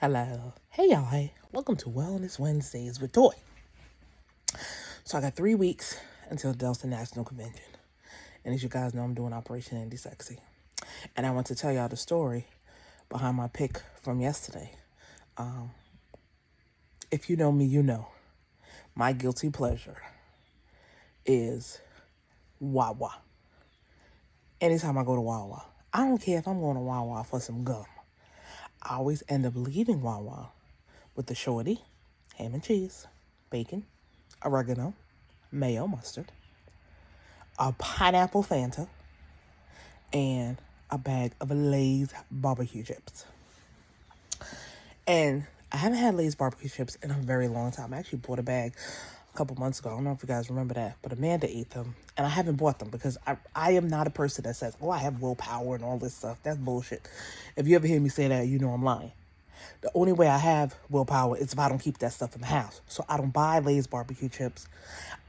Hello. Hey, y'all. Hey. Welcome to Wellness Wednesdays with Toy. So I got 3 weeks until Delta National Convention. And as you guys know, I'm doing Operation Andy Sexy. And I want to tell y'all the story behind my pick from yesterday. If you know me, you know. My guilty pleasure is Wawa. Anytime I go to Wawa, I don't care if I'm going to Wawa for some gum. I always end up leaving Wawa with the shorty, ham and cheese, bacon, oregano, mayo, mustard, a pineapple Fanta, and a bag of Lay's barbecue chips. And I haven't had Lay's barbecue chips in a very long time. I actually bought a bag a couple months ago. I don't know if you guys remember that, but Amanda ate them, and I haven't bought them because I am not a person that says, "Oh, I have willpower and all this stuff." That's bullshit. If you ever hear me say that, you know I'm lying. The only way I have willpower is if I don't keep that stuff in the house. So I don't buy Lay's barbecue chips.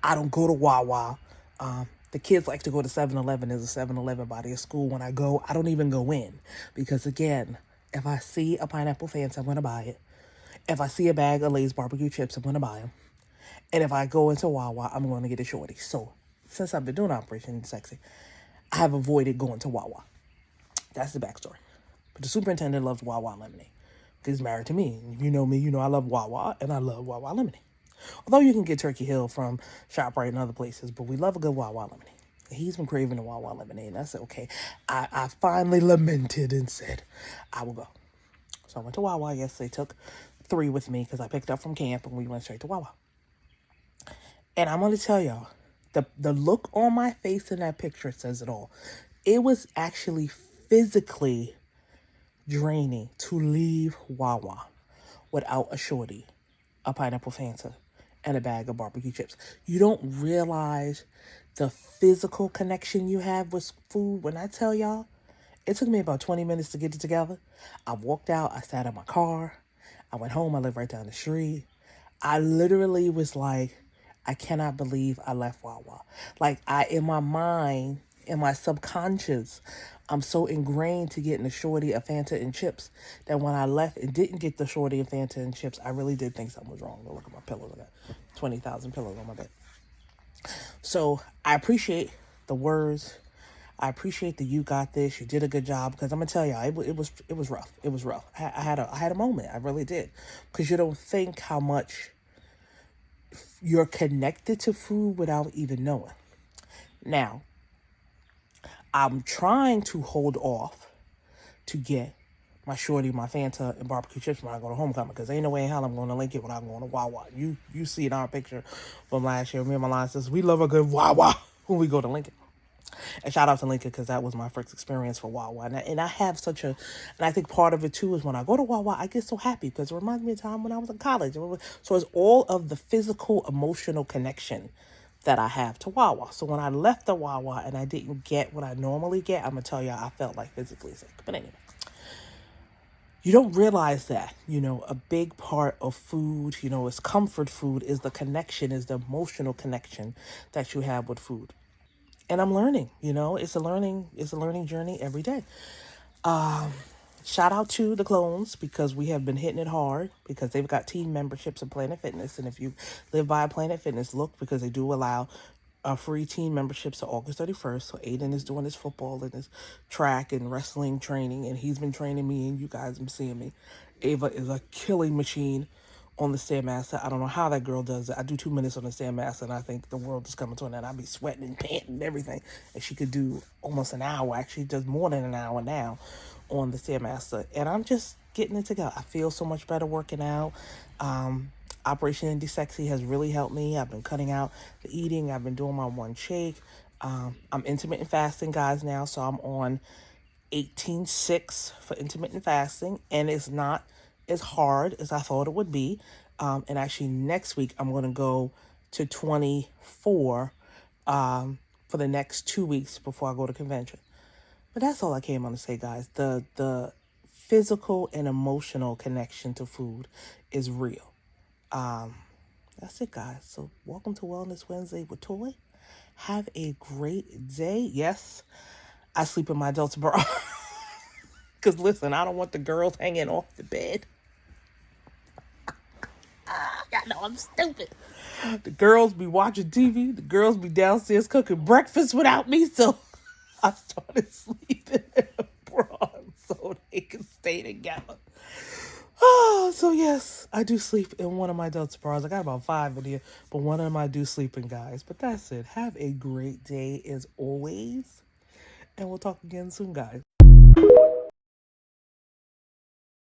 I don't go to Wawa. The kids like to go to 7-Eleven. There's a 7-Eleven by their school. When I go, I don't even go in. Because again, if I see a pineapple Fanta, I'm going to buy it. If I see a bag of Lay's barbecue chips, I'm going to buy them. And if I go into Wawa, I'm going to get a shorty. So since I've been doing Operation Sexy, I have avoided going to Wawa. That's the backstory. But the superintendent loves Wawa lemonade. He's married to me. If you know me, you know I love Wawa, and I love Wawa lemonade. Although you can get Turkey Hill from ShopRite and other places, but we love a good Wawa lemonade. He's been craving the Wawa lemonade, and I said, okay. I finally lamented and said, I will go. So I went to Wawa yesterday, took 3 with me because I picked up from camp, and we went straight to Wawa. And I'm going to tell y'all, the look on my face in that picture says it all. It was actually physically draining to leave Wawa without a shorty, a pineapple Fanta, and a bag of barbecue chips. You don't realize the physical connection you have with food. When I tell y'all, it took me about 20 minutes to get it together. I walked out, I sat in my car, I went home, I live right down the street. I literally was like, I cannot believe I left Wawa. Like, in my mind, in my subconscious, I'm so ingrained to getting a shorty, a Fanta, and chips that when I left and didn't get the shorty, and Fanta, and chips, I really did think something was wrong. Look at my pillows. I got 20,000 pillows on my bed. So I appreciate the words. I appreciate that you got this. You did a good job, because I'm gonna tell y'all, it was rough. It was rough. I had a moment. I really did, because you don't think how much you're connected to food without even knowing. Now, I'm trying to hold off to get my shorty, my Fanta, and barbecue chips when I go to homecoming, because ain't no way in hell I'm going to link it when I'm going to Wawa. You see it in our picture from last year. Me and my line says, we love a good Wawa when we go to Lincoln. And shout out to Lincoln, because that was my first experience for Wawa. And I have and I think part of it too is when I go to Wawa, I get so happy because it reminds me of time when I was in college. So it's all of the physical, emotional connection that I have to Wawa. So when I left the Wawa and I didn't get what I normally get, I'm going to tell y'all, I felt like physically sick. But anyway, you don't realize that, a big part of food, is comfort food, is the connection, is the emotional connection that you have with food. And I'm learning, it's a learning journey every day. Shout out to the clones, because we have been hitting it hard, because they've got team memberships in Planet Fitness. And if you live by Planet Fitness, look, because they do allow free team memberships to August 31st. So Aiden is doing his football and his track and wrestling training, and he's been training me, and you guys have been seeing me. Ava is a killing machine on the Stairmaster. I don't know how that girl does it. I do 2 minutes on the Stairmaster, and I think the world is coming to an end. I'll be sweating and panting and everything. And she could do almost an hour. Actually, does more than an hour now on the Stairmaster. And I'm just getting it together. I feel so much better working out. Operation Indie Sexy has really helped me. I've been cutting out the eating. I've been doing my one shake. I'm intermittent fasting, guys, now. So I'm on 18-6 for intermittent fasting. And it's not as hard as I thought it would be. And actually next week, I'm going to go to 24 for the next 2 weeks before I go to convention. But that's all I came on to say, guys. The physical and emotional connection to food is real. That's it, guys. So welcome to Wellness Wednesday with Toy. Have a great day. Yes, I sleep in my Delta bra. Because listen, I don't want the girls hanging off the bed. No, I'm stupid. The girls be watching TV. The girls be downstairs cooking breakfast without me. So I started sleeping in a bra so they can stay together. Oh, so yes, I do sleep in one of my Delta bras. I got about 5 in here, but one of them I do sleep in, guys. But that's it. Have a great day as always. And we'll talk again soon, guys.